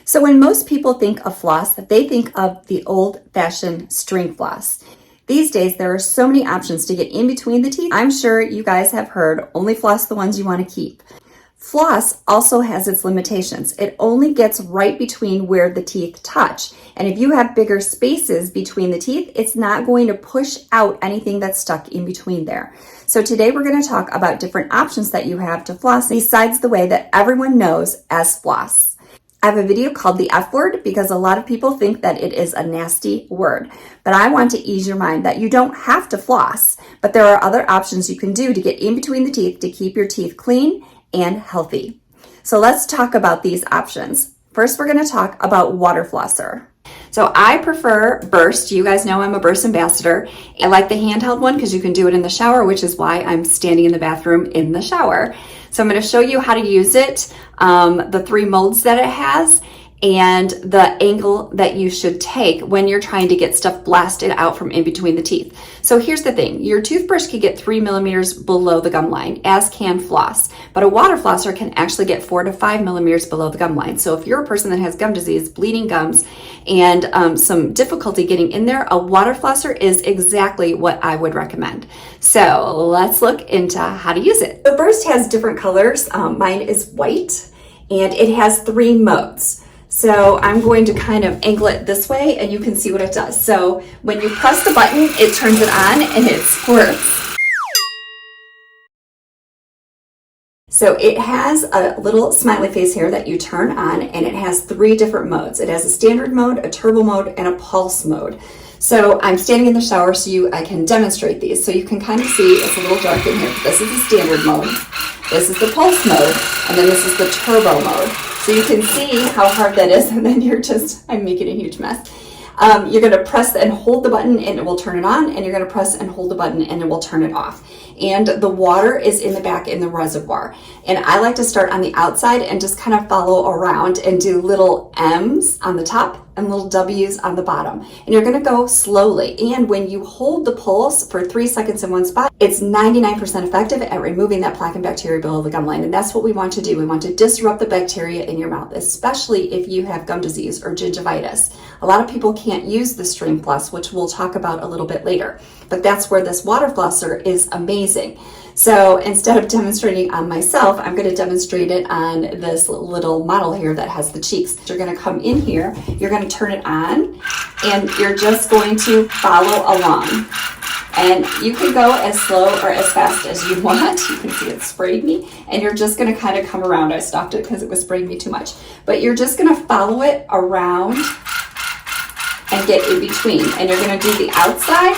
So when most people think of floss, they think of the old-fashioned string floss. These days, there are so many options to get in between the teeth. I'm sure you guys have heard, only floss the ones you want to keep. Floss also has its limitations. It only gets right between where the teeth touch. And if you have bigger spaces between the teeth, it's not going to push out anything that's stuck in between there. So today we're going to talk about different options that you have to floss besides the way that everyone knows as floss. I have a video called the F word because a lot of people think that it is a nasty word, but I want to ease your mind that you don't have to floss, but there are other options you can do to get in between the teeth to keep your teeth clean and healthy. So let's talk about these options. First, we're going to talk about water flosser. So I prefer Burst. You guys know I'm a Burst ambassador. I like the handheld one because you can do it in the shower, which is why I'm standing in the bathroom in the shower. So I'm going to show you how to use it, the 3 modes that it has, and the angle that you should take when you're trying to get stuff blasted out from in between the teeth. So here's the thing, your toothbrush can get 3 millimeters below the gum line, as can floss, but a water flosser can actually get 4 to 5 millimeters below the gum line. So if you're a person that has gum disease, bleeding gums, and some difficulty getting in there, a water flosser is exactly what I would recommend. So let's look into how to use it. The Burst has different colors. Mine is white, and it has 3 modes. So I'm going to kind of angle it this way and you can see what it does. So when you press the button, it turns it on and it squirts. So it has a little smiley face here that you turn on, and it has 3 different modes. It has a standard mode, a turbo mode, and a pulse mode. So I'm standing in the shower so I can demonstrate these. So you can kind of see it's a little dark in here. This is the standard mode, this is the pulse mode, and then this is the turbo mode. So you can see how hard that is, and then I'm making a huge mess. You're going to press and hold the button and it will turn it on, and you're going to press and hold the button and it will turn it off. And the water is in the back in the reservoir. And I like to start on the outside and just kind of follow around and do little M's on the top and little W's on the bottom. And you're going to go slowly. And when you hold the pulse for 3 seconds in one spot, it's 99% effective at removing that plaque and bacteria below the gum line. And that's what we want to do. We want to disrupt the bacteria in your mouth, especially if you have gum disease or gingivitis. A lot of people can't use the string floss, which we'll talk about a little bit later. But that's where this water flosser is amazing. So instead of demonstrating on myself, I'm going to demonstrate it on this little model here that has the cheeks. You're going to come in here, you're going to turn it on, and you're just going to follow along. And you can go as slow or as fast as you want. You can see it sprayed me. And you're just going to kind of come around. I stopped it because it was spraying me too much. But you're just going to follow it around and get in between. And you're going to do the outside,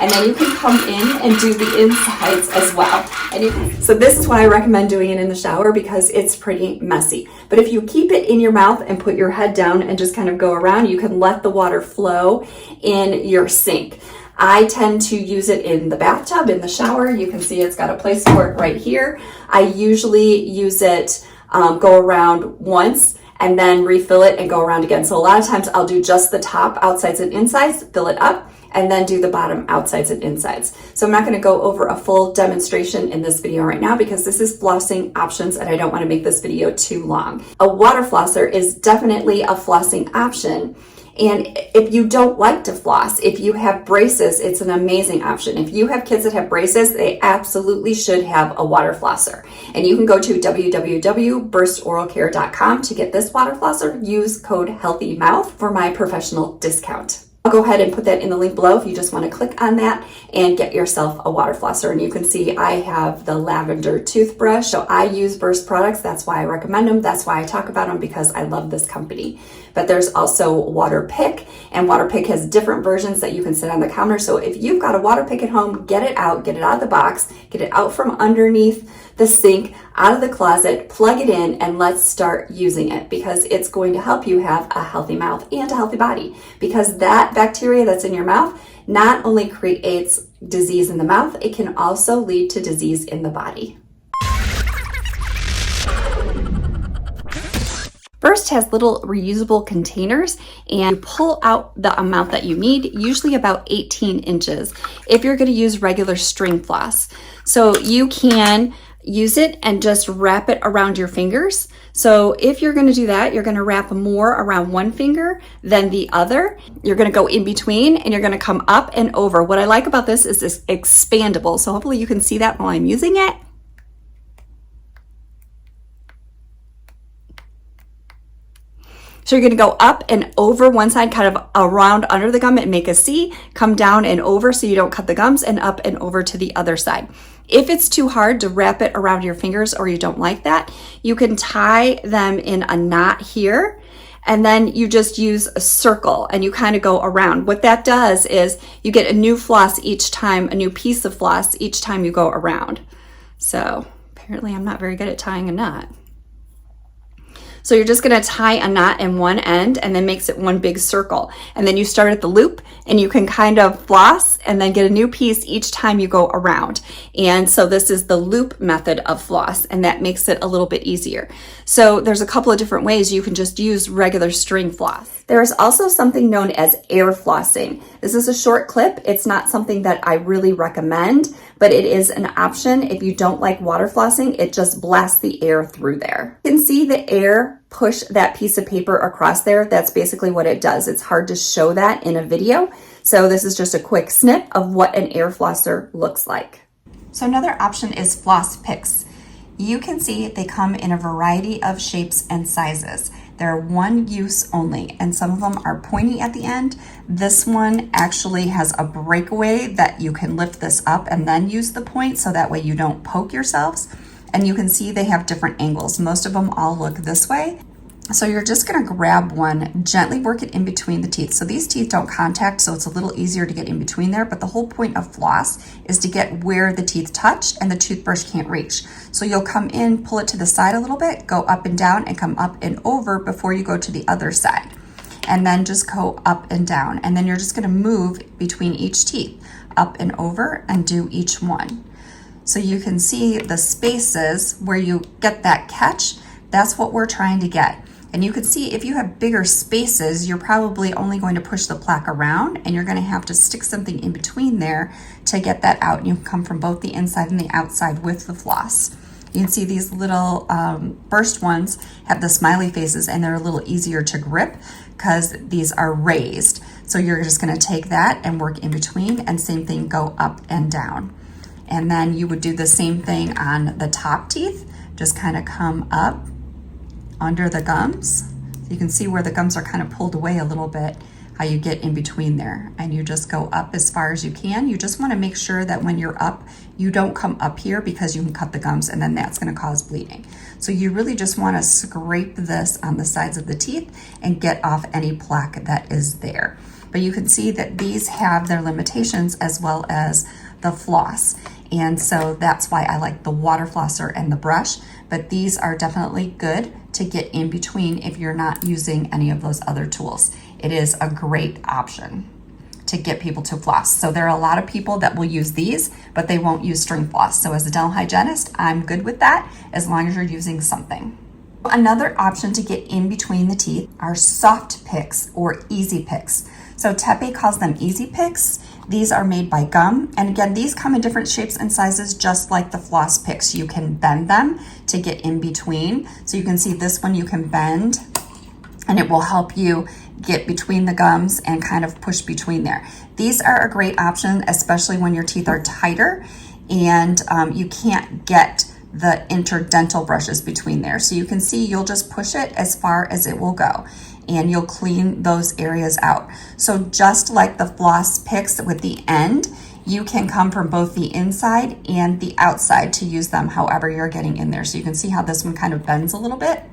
and then you can come in and do the insides as well. So this is why I recommend doing it in the shower, because it's pretty messy. But if you keep it in your mouth and put your head down and just kind of go around, you can let the water flow in your sink. I tend to use it in the bathtub, in the shower. You can see it's got a place for it right here. I usually use it, go around once, and then refill it and go around again. So a lot of times I'll do just the top, outsides and insides, fill it up, and then do the bottom, outsides and insides. So I'm not going to go over a full demonstration in this video right now because this is flossing options and I don't want to make this video too long. A water flosser is definitely a flossing option. And if you don't like to floss, if you have braces, it's an amazing option. If you have kids that have braces, they absolutely should have a water flosser. And you can go to www.burstoralcare.com to get this water flosser. Use code HEALTHYMOUTH for my professional discount. I'll go ahead and put that in the link below if you just want to click on that and get yourself a water flosser. And you can see I have the lavender toothbrush. So I use Burst products. That's why I recommend them. That's why I talk about them, because I love this company. But there's also Water Pick, and Water Pick has different versions that you can sit on the counter. So if you've got a Water Pick at home, get it out of the box, get it out from underneath the sink, out of the closet, plug it in, and let's start using it, because it's going to help you have a healthy mouth and a healthy body, because that bacteria that's in your mouth not only creates disease in the mouth, it can also lead to disease in the body. Burst has little reusable containers, and you pull out the amount that you need, usually about 18 inches, if you're going to use regular string floss. So you can use it and just wrap it around your fingers. So if you're gonna do that, you're gonna wrap more around one finger than the other. You're gonna go in between and you're gonna come up and over. What I like about this is it's expandable. So hopefully you can see that while I'm using it. So you're gonna go up and over one side, kind of around under the gum and make a C, come down and over so you don't cut the gums, and up and over to the other side. If it's too hard to wrap it around your fingers or you don't like that, you can tie them in a knot here, and then you just use a circle and you kind of go around. What that does is you get a new floss each time, a new piece of floss each time you go around. So apparently I'm not very good at tying a knot. So you're just gonna tie a knot in one end and then makes it one big circle. And then you start at the loop and you can kind of floss and then get a new piece each time you go around. And so this is the loop method of floss, and that makes it a little bit easier. So there's a couple of different ways you can just use regular string floss. There is also something known as air flossing. This is a short clip. It's not something that I really recommend, but it is an option. If you don't like water flossing, it just blasts the air through there. You can see the air push that piece of paper across there. That's basically what it does. It's hard to show that in a video. So this is just a quick snip of what an air flosser looks like. So another option is Floss Picks. You can see they come in a variety of shapes and sizes. They're one use only, and some of them are pointy at the end. This one actually has a breakaway that you can lift this up and then use the point, so that way you don't poke yourselves. And you can see they have different angles. Most of them all look this way. So you're just gonna grab one, gently work it in between the teeth. So these teeth don't contact, so it's a little easier to get in between there, but the whole point of floss is to get where the teeth touch and the toothbrush can't reach. So you'll come in, pull it to the side a little bit, go up and down, and come up and over before you go to the other side. And then just go up and down. And then you're just gonna move between each teeth, up and over, and do each one. So you can see the spaces where you get that catch. That's what we're trying to get. And you can see if you have bigger spaces, you're probably only going to push the plaque around, and you're going to have to stick something in between there to get that out. And you can come from both the inside and the outside with the floss. You can see these little burst ones have the smiley faces, and they're a little easier to grip because these are raised. So you're just going to take that and work in between, and same thing, go up and down. And then you would do the same thing on the top teeth. Just kind of come up under the gums. You can see where the gums are kind of pulled away a little bit, how you get in between there. And you just go up as far as you can. You just want to make sure that when you're up, you don't come up here, because you can cut the gums and then that's going to cause bleeding. So you really just want to scrape this on the sides of the teeth and get off any plaque that is there. But you can see that these have their limitations as well as the floss. And so that's why I like the water flosser and the brush, but these are definitely good to get in between if you're not using any of those other tools. It is a great option to get people to floss. So there are a lot of people that will use these, but they won't use string floss. So as a dental hygienist, I'm good with that as long as you're using something. Another option to get in between the teeth are soft picks or easy picks. So Tepe calls them easy picks. These are made by gum. And again, these come in different shapes and sizes, just like the floss picks. You can bend them to get in between. So you can see this one you can bend, and it will help you get between the gums and kind of push between there. These are a great option, especially when your teeth are tighter and you can't get the interdental brushes between there. So you can see you'll just push it as far as it will go, and you'll clean those areas out. So just like the floss picks with the end, you can come from both the inside and the outside to use them however you're getting in there. So you can see how this one kind of bends a little bit.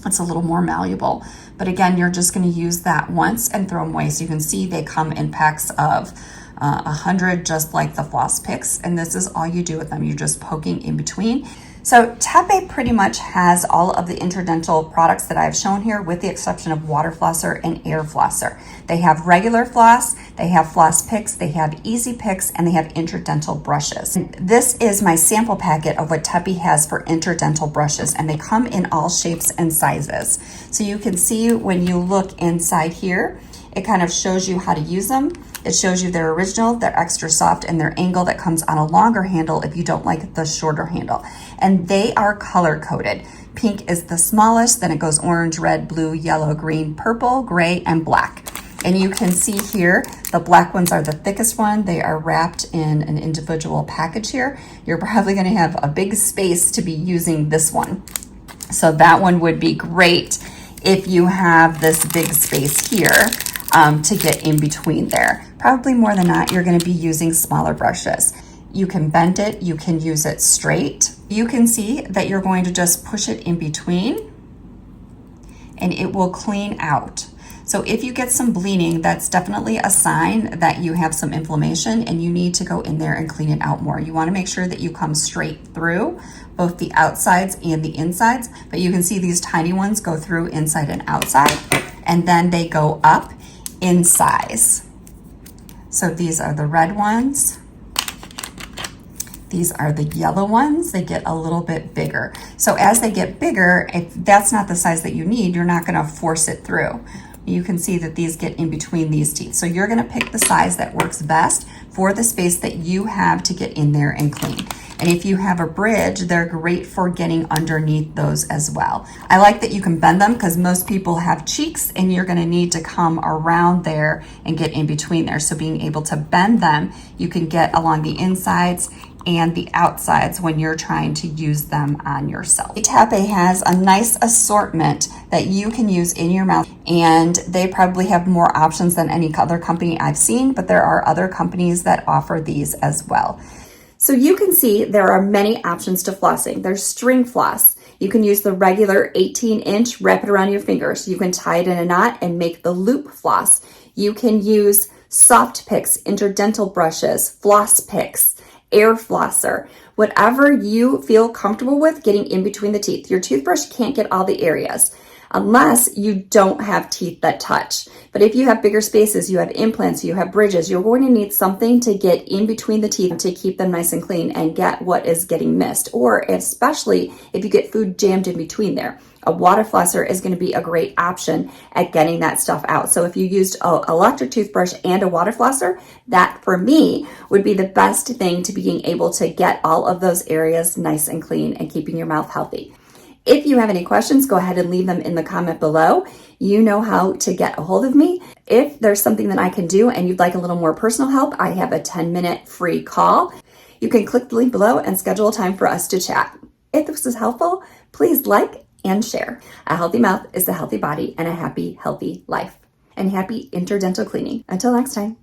It's a little more malleable. But again, you're just gonna use that once and throw them away. So you can see they come in packs of 100, just like the floss picks. And this is all you do with them. You're just poking in between. So Tepe pretty much has all of the interdental products that I've shown here, with the exception of water flosser and air flosser. They have regular floss, they have floss picks, they have easy picks, and they have interdental brushes. And this is my sample packet of what Tepe has for interdental brushes, and they come in all shapes and sizes. So you can see when you look inside here, it kind of shows you how to use them. It shows you their original, their extra soft, and their angle that comes on a longer handle if you don't like the shorter handle. And they are color coded. Pink is the smallest, then it goes orange, red, blue, yellow, green, purple, gray, and black. And you can see here, the black ones are the thickest one. They are wrapped in an individual package here. You're probably gonna have a big space to be using this one. So that one would be great if you have this big space here to get in between there. Probably more than not, you're gonna be using smaller brushes. You can bend it, you can use it straight. You can see that you're going to just push it in between and it will clean out. So if you get some bleeding, that's definitely a sign that you have some inflammation and you need to go in there and clean it out more. You wanna make sure that you come straight through both the outsides and the insides, but you can see these tiny ones go through inside and outside, and then they go up in size. So these are the red ones. These are the yellow ones. They get a little bit bigger. So as they get bigger, if that's not the size that you need, you're not gonna force it through. You can see that these get in between these teeth. So you're gonna pick the size that works best for the space that you have to get in there and clean. And if you have a bridge, they're great for getting underneath those as well. I like that you can bend them because most people have cheeks and you're gonna need to come around there and get in between there. So being able to bend them, you can get along the insides and the outsides when you're trying to use them on yourself. Tape has a nice assortment that you can use in your mouth, and they probably have more options than any other company I've seen, but there are other companies that offer these as well. So you can see there are many options to flossing. There's string floss. You can use the regular 18-inch, wrap it around your fingers. You can tie it in a knot and make the loop floss. You can use Sofy Picks, Interdental Brushes, Floss Picks, Air Flosser, whatever you feel comfortable with getting in between the teeth. Your toothbrush can't get all the areas unless you don't have teeth that touch. But if you have bigger spaces, you have implants, you have bridges, you're going to need something to get in between the teeth to keep them nice and clean and get what is getting missed, or especially if you get food jammed in between there. A water flosser is going to be a great option at getting that stuff out. So if you used an electric toothbrush and a water flosser, that for me would be the best thing to being able to get all of those areas nice and clean and keeping your mouth healthy. If you have any questions, go ahead and leave them in the comment below. You know how to get a hold of me. If there's something that I can do and you'd like a little more personal help, I have a 10-minute free call. You can click the link below and schedule a time for us to chat. If this was helpful, please like and share. A healthy mouth is a healthy body and a happy, healthy life. And happy interdental cleaning. Until next time.